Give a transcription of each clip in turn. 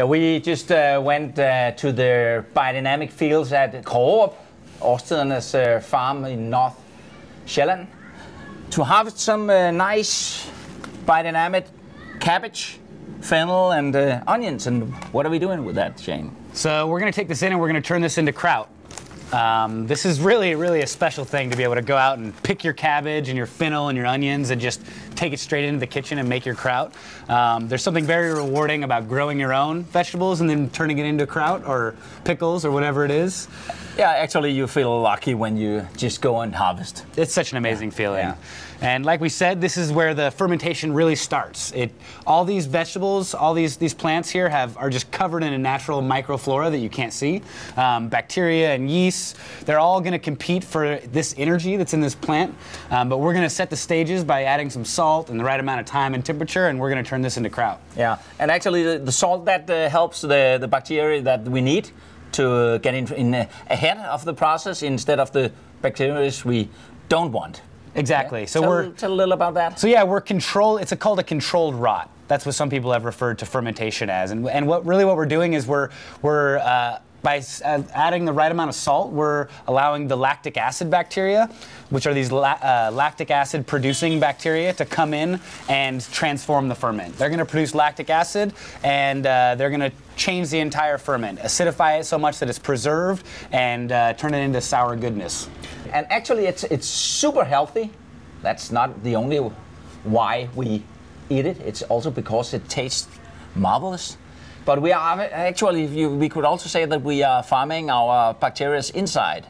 We just went to the biodynamic fields at Coop, Årstedernes farm in North Sjælland, to harvest some nice biodynamic cabbage, fennel, and onions. And what are we doing with that, Shane? So we're going to take this in and we're going to turn this into kraut. This is really a special thing to be able to go out and pick your cabbage and your fennel and your onions and just take it straight into the kitchen and make your kraut. There's something very rewarding about growing your own vegetables and then turning it into kraut or pickles or whatever it is. Yeah, actually you feel lucky when you just go and harvest. It's such an amazing feeling. Yeah. And like we said, this is where the fermentation really starts. All these vegetables, all these plants here are just covered in a natural microflora that you can't see. Bacteria and yeast, they're all going to compete for this energy that's in this plant. But we're going to set the stages by adding some salt and the right amount of time and temperature, and we're going to turn this into kraut. Yeah, and actually the salt that helps the bacteria that we need to get in ahead of the process instead of the bacteria we don't want. Exactly. Yeah. So tell a little about that. So yeah, it's called a controlled rot. That's what some people have referred to fermentation as. And what we're doing is by adding the right amount of salt, we're allowing the lactic acid bacteria, which are these lactic acid producing bacteria, to come in and transform the ferment. They're going to produce lactic acid, and they're going to change the entire ferment, acidify it so much that it's preserved, and turn it into sour goodness. And actually it's super healthy. That's not the only why we eat it. It's also because it tastes marvelous. But we are actually, we could also say that we are farming our bacteria inside.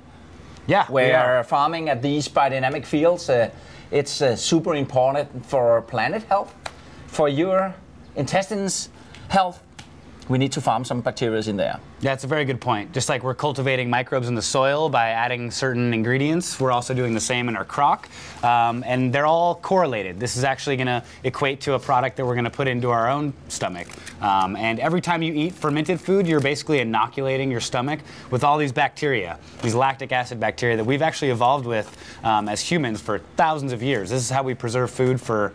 Yeah, we're farming at these biodynamic fields. It's super important for planet health, for your intestines health. We need to farm some bacteria in there. Yeah, that's a very good point. Just like we're cultivating microbes in the soil by adding certain ingredients, we're also doing the same in our crock. And they're all correlated. This is actually going to equate to a product that we're going to put into our own stomach. And every time you eat fermented food, you're basically inoculating your stomach with all these bacteria, these lactic acid bacteria that we've actually evolved with as humans for thousands of years. This is how we preserve food for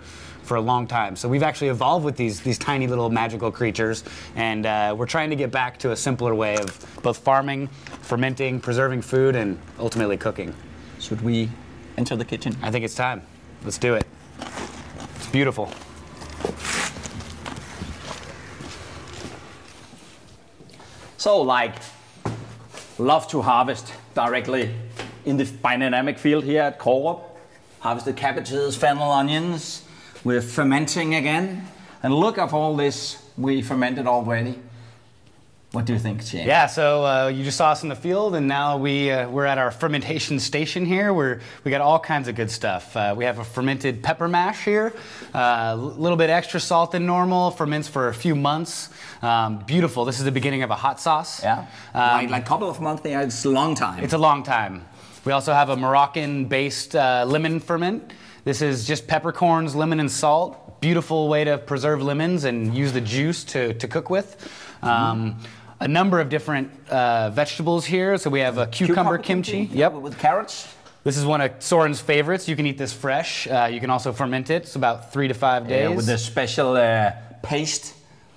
a long time. So we've actually evolved with these tiny little magical creatures, and we're trying to get back to a simpler way of both farming, fermenting, preserving food, and ultimately cooking. Should we enter the kitchen? I think it's time. Let's do it. It's beautiful. So, like, love to harvest directly in the biodynamic field here at Coop. Harvested cabbages, fennel, onions. We're fermenting again, and look at all this we fermented already. What do you think, Shane? Yeah, so you just saw us in the field, and now we're at our fermentation station here. We got all kinds of good stuff. We have a fermented pepper mash here, a little bit extra salt than normal, ferments for a few months. Beautiful. This is the beginning of a hot sauce. Yeah, like a couple of months there. It's a long time. It's a long time. We also have a Moroccan-based lemon ferment. This is just peppercorns, lemon, and salt. Beautiful way to preserve lemons and use the juice to cook with. A number of different vegetables here. So we have a cucumber kimchi. Yep, with carrots. This is one of Soren's favorites. You can eat this fresh. You can also ferment it. It's about 3 to 5 days. Yeah, with the special paste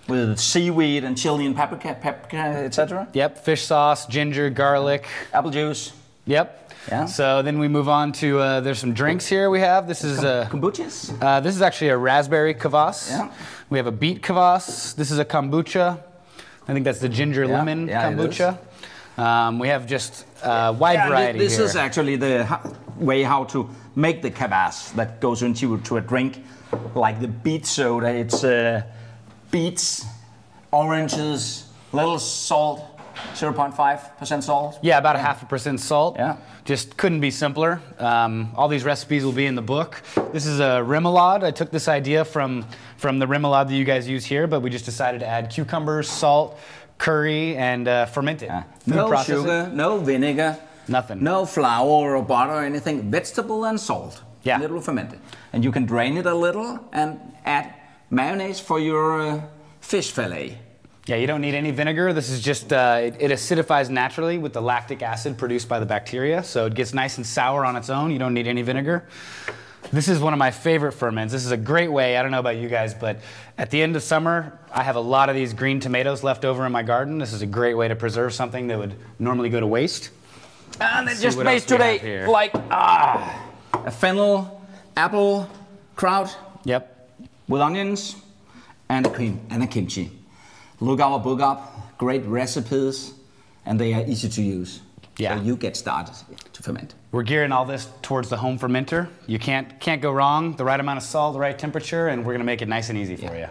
with seaweed and chili and paprika, etc. Yep, fish sauce, ginger, garlic. Apple juice. Yep. Yeah. So then we move on to, there's some drinks here we have. This is kombuchas. This is actually a raspberry kvass. Yeah. We have a beet kvass. This is a kombucha. I think that's the ginger lemon kombucha. We have just a wide variety This here. is actually the way how to make the kvass that goes into a drink, like the beet soda. It's beets, oranges, little salt. 0.5% salt? Yeah, about 0.5% salt. Yeah. Just couldn't be simpler. All these recipes will be in the book. This is a remoulade. I took this idea from the remoulade that you guys use here, but we just decided to add cucumbers, salt, curry, and ferment it. No sugar, no vinegar. Nothing. No flour or butter or anything. Vegetable and salt. Yeah. A little fermented. And you can drain it a little and add mayonnaise for your fish fillet. Yeah, you don't need any vinegar. This is just, it acidifies naturally with the lactic acid produced by the bacteria, so it gets nice and sour on its own. You don't need any vinegar. This is one of my favorite ferments. This is a great way, I don't know about you guys, but at the end of summer, I have a lot of these green tomatoes left over in my garden. This is a great way to preserve something that would normally go to waste. And it just made today like a fennel, apple, kraut. Yep. With onions and a kimchi. Look our book up, great recipes, and they are easy to use. Yeah. So you get started to ferment. We're gearing all this towards the home fermenter. You can't go wrong. The right amount of salt, the right temperature, and we're gonna make it nice and easy for you.